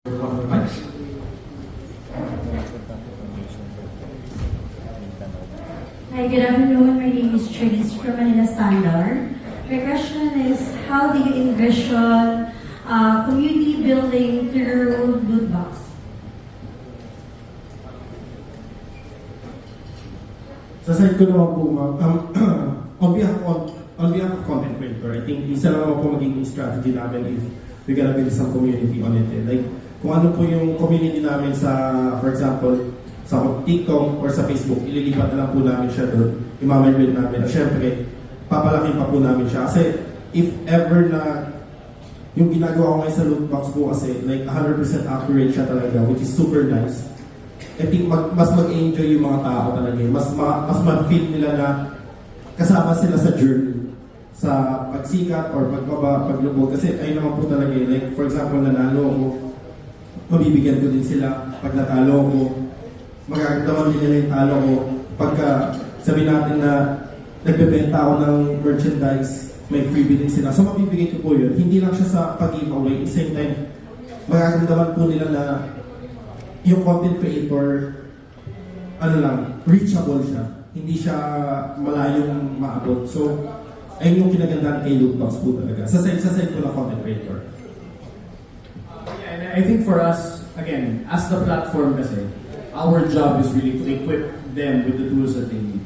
Hi, good afternoon. My name is Trace from Manila Standard. My question is, how do you envision community building through loot box? Sa side ko naman po, ma'am, on behalf of content creator, I think isa lang naman po magiging strategy namin if we're gonna build some community on it. Like, kung ano po yung community namin sa, for example, sa TikTok or sa Facebook, ililipat na lang po namin siya doon, i-migrate namin. At syempre, papalaking pa po namin siya. Kasi, if ever na yung ginagawa ko ngayon sa loot box po kasi, like 100% accurate siya talaga, which is super nice. I think mas mag-enjoy yung mga tao talaga. Mas ma-feel nila na kasama sila sa journey, sa pagsikat or pagbaba, paglubog. Kasi ayun naman po talaga. Like, for example, nanalo ako, mabibigyan ko din sila. Pag natalo ako, magagawa din nila yung talo ko. Pagka sabi natin na nagbebenta ako ng merchandise, may freebie din sila. So mabibigay ko po yun. Hindi lang siya sa pag-giveaway. At the same time, magagamdaman po nila na yung content creator, reachable siya. Hindi siya malayong maabot. So, ayun yung kinagandaan kay Lootbox po talaga. Sa side po ng content creator. And I think for us, again, as the platform kasi, our job is really to equip them with the tools that they need.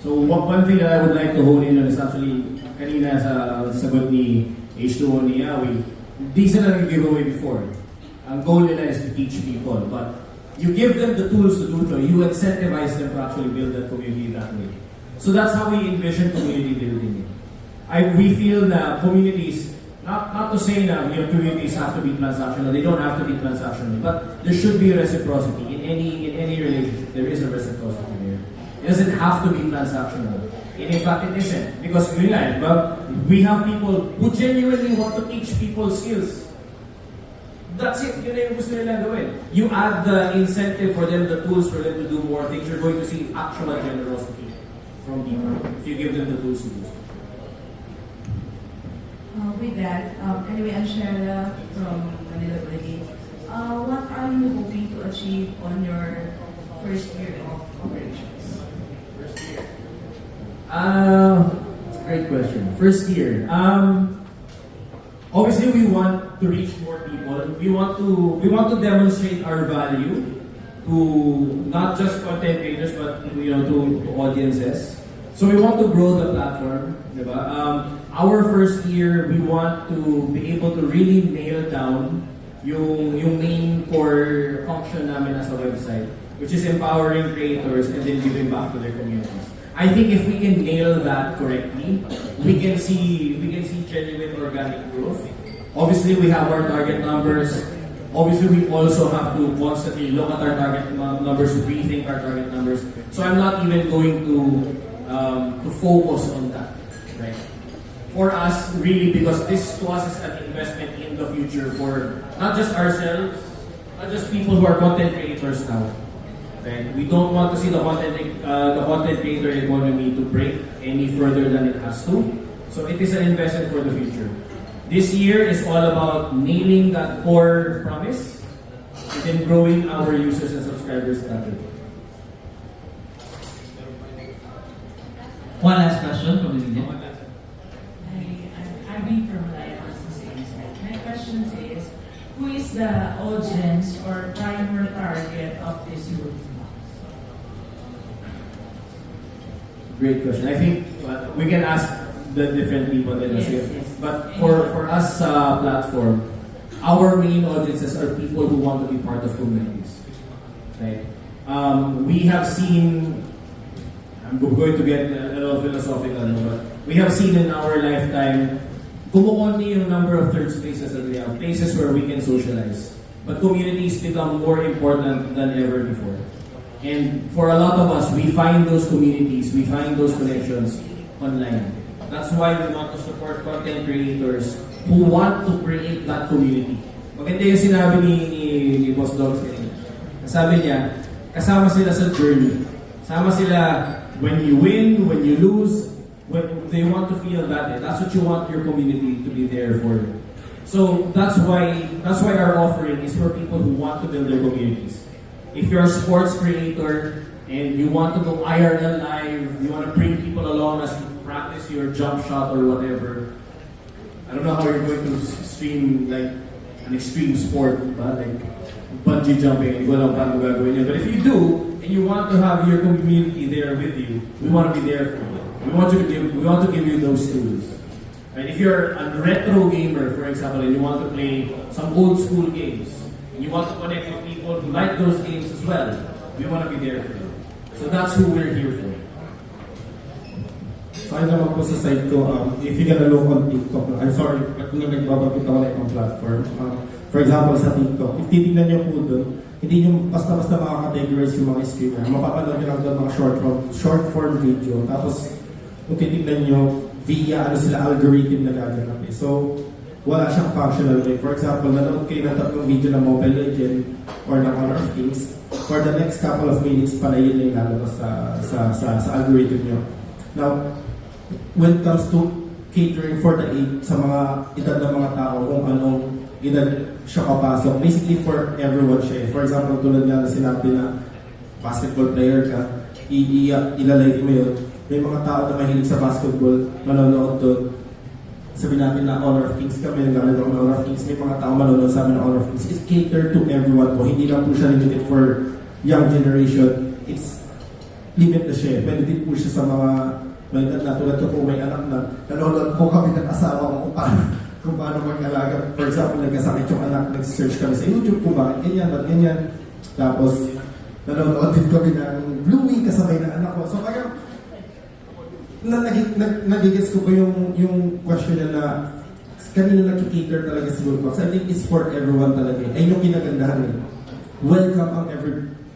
So one thing that I would like to hone in on is actually, kanina sa sagot ni H2O ni Yawi, di sila nag-giveaway before. Ang goal nila is to teach people, but you give them the tools to do so, you incentivize them to actually build that community that way. So that's how we envision community building. We feel na communities, not to say that communities have to be transactional, they don't have to be transactional, but there should be reciprocity. In any relationship, there is a reciprocity there. It doesn't have to be transactional. And in fact, it isn't. Because we have people who genuinely want to teach people skills. That's it. Yun na yung gusto nila gawin. You add the incentive for them, the tools for them to do more things, you're going to see actual generosity from people if you give them the tools to do so. With that, anyway, I'm Sheryl from Manila Valley. What are you hoping to achieve on your first year of operations? First year? That's a great question. First year. Obviously, we want to reach more people. We want to demonstrate our value to not just content creators, but to audiences. So we want to grow the platform, diba? Our first year, we want to be able to really nail down yung main core function namin as a website, which is empowering creators and then giving back to their communities. I think if we can nail that correctly, we can see genuine organic growth. Obviously, we have our target numbers. Obviously, we also have to constantly look at our target numbers, rethink our target numbers. So I'm not even going to focus on that, right? For us, really, because this to us is an investment in the future for not just ourselves, not just people who are content creators now. Okay? We don't want to see the content creator economy to break any further than it has to. So it is an investment for the future. This year is all about nailing that core promise and then growing our users and subscribers that way. One last question from the media. I'm Abby from Life Assistance. My question is, who is the audience or primary target of this group? Great question. I think we can ask the different people in the Yes. But for us platform, our main audiences are people who want to be part of communities. Right? We have seen, I'm going to get a little philosophical, but we have seen in our lifetime, kumukunti yung number of third spaces that we have, places where we can socialize. But communities become more important than ever before. And for a lot of us, we find those communities, we find those connections online. That's why we want to support content creators who want to create that community. Maganda yung sinabi ni Boss Dogs. Sabi niya, kasama sila sa journey. Kasama sila when you win, when you lose, when they want to feel that. That's what you want your community to be there for. So that's why our offering is for people who want to build their communities. If you're a sports creator and you want to go IRL live, you want to bring people along as you practice your jump shot or whatever. I don't know how you're going to stream like an extreme sport, but like bungee jumping, hindi ko alam paano gagawin yun. But if you do, and you want to have your community there with you, we want to be there for you. We want to give you those tools. And if you're a retro gamer, for example, and you want to play some old school games, and you want to connect with people who like those games as well, we want to be there for you. So that's who we're here for. So ayun naman po sa side ko, if you're gonna look on TikTok, I'm sorry, kung nagbabagit ako na ibang platform. For example, sa TikTok, if titignan niyo po doon, hindi niyo basta-basta makakategorize yung mga streamer. Mapapanood niyo lang doon mga short form video. Tapos, kung titignan niyo, via sila algorithm na gaganap eh. So, wala siyang functional way. For example, nanood kayo ng tatlong video ng Mobile Legends or ng Honor of Kings, for the next couple of minutes, palayin na yung lalabas sa algorithm niyo. Now, when it comes to catering for the age sa mga edad ng mga tao, kung anong edad siya papasok, basically for everyone siya. For example, tulad nga na sinabi na basketball player ka, ilalive mo yun. May mga tao na mahilig sa basketball, manonood doon. Sabi natin na Honor of Kings kami, naglalaro ng Honor of Kings. May mga tao manonood sa amin ng Honor of Kings. It's catered to everyone po. Hindi lang po siya limited for young generation. It's limit na siya. Pwede din po siya sa mga may na tulad ko po may anak na nanonood po kami ng asawa ko kung paano mag-alaga. For example, nagkasakit yung anak, nag-search kami sa YouTube kung bakit ganyan, bakit ganyan. Tapos, nanonood din kami ng Bluey kasabay ng anak ko. So, kaya, nagigets ko po yung question na kanino nag-cater talaga si Goldbox. I think it's for everyone talaga. Ay yung kinagandahan eh.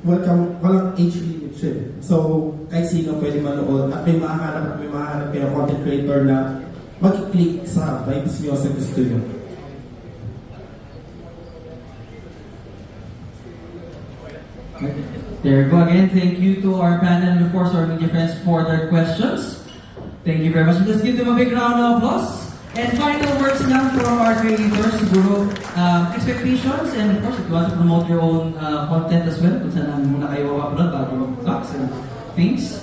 Welcome, walang age limit siya. So, kahit sino pwede manood at may mahahanap kayo content creator na mag-click sa vibes niyo sa gusto niyo. There you go again. Thank you to our panel and of course our media friends for their questions. Thank you very much. Let's give them a big round of applause. And final words now from our creators, siguro, expectations, and of course, if you want to promote your own content as well, kung saan muna kayo upload bago mag-vlogs and things.